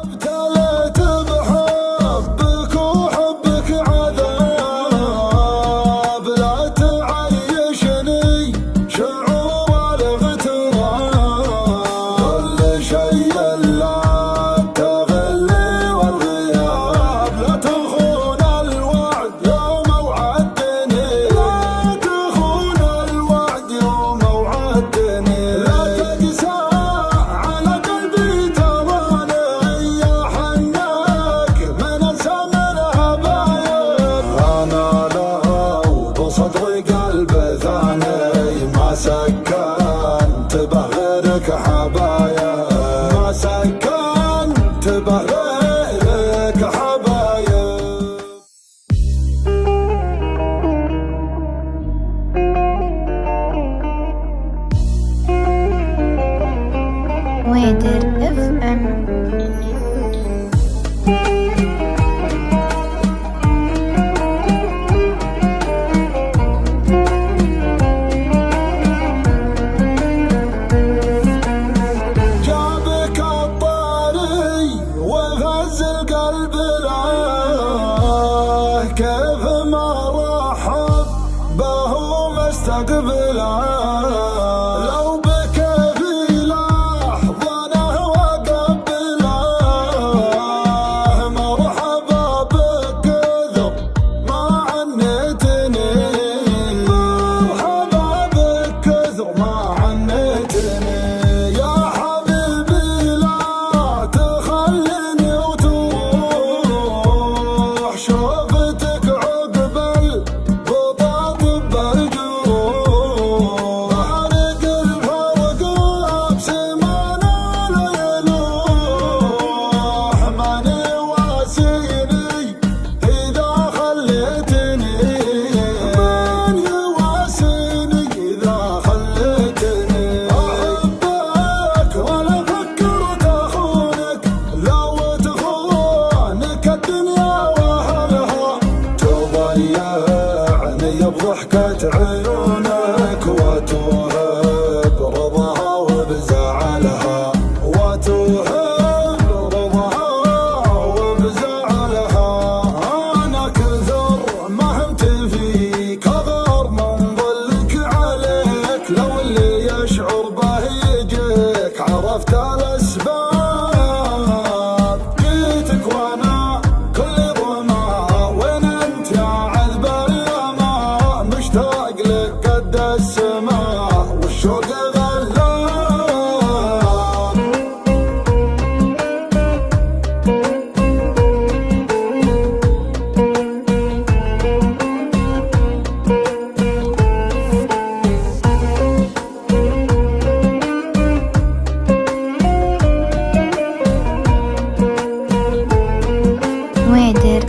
ابتليت بحبك وحبك عذاب، لا تعيشني شعور الاغتراب، كل شيء لا التغلي والغياب، لا تخون الوعد يوم وعدتني، لا تخون الوعد يوم وعدتني، لا تقسى على قلبي تراني يا حناك من الزمن هبايب، انا لو بصدري قلب ثاني ما سكنت به غيرك حبايب، ما سكنت به غيرك حبايب. ويدر اف ام. جابك الطاري وهز القلب له، كيف ما رحب به وما استقبله، لو بكى في لحظة وقبله، مرحبا بك كثر ما عنيتني، مرحبا بك كثر ما عنيتني، يا حبيبي لا تخليني وتروح، شوفتك عقب البطاط بالجروح، فارق الفرق بسمانا لا يلوح، ماني واسيني إذا خليتني، ماني واسيني إذا خليتني، أحبك ولا فكرت أخونك، لو تخونك الدنيا وأهلها، تضيعني بضحكة عيونك وتوهب رضاها وبزعلها، وتوهب رضاها وبزعلها، أنا كثر ما همت فيك أغار من ظلك عليك، لو اللي يشعر به يجيك عرفت الأسباب، جيتك وأنا كل ظما، وين أنت يا عذب اليما، مشتاق لك قد السماء والشوق غلاب. ويدر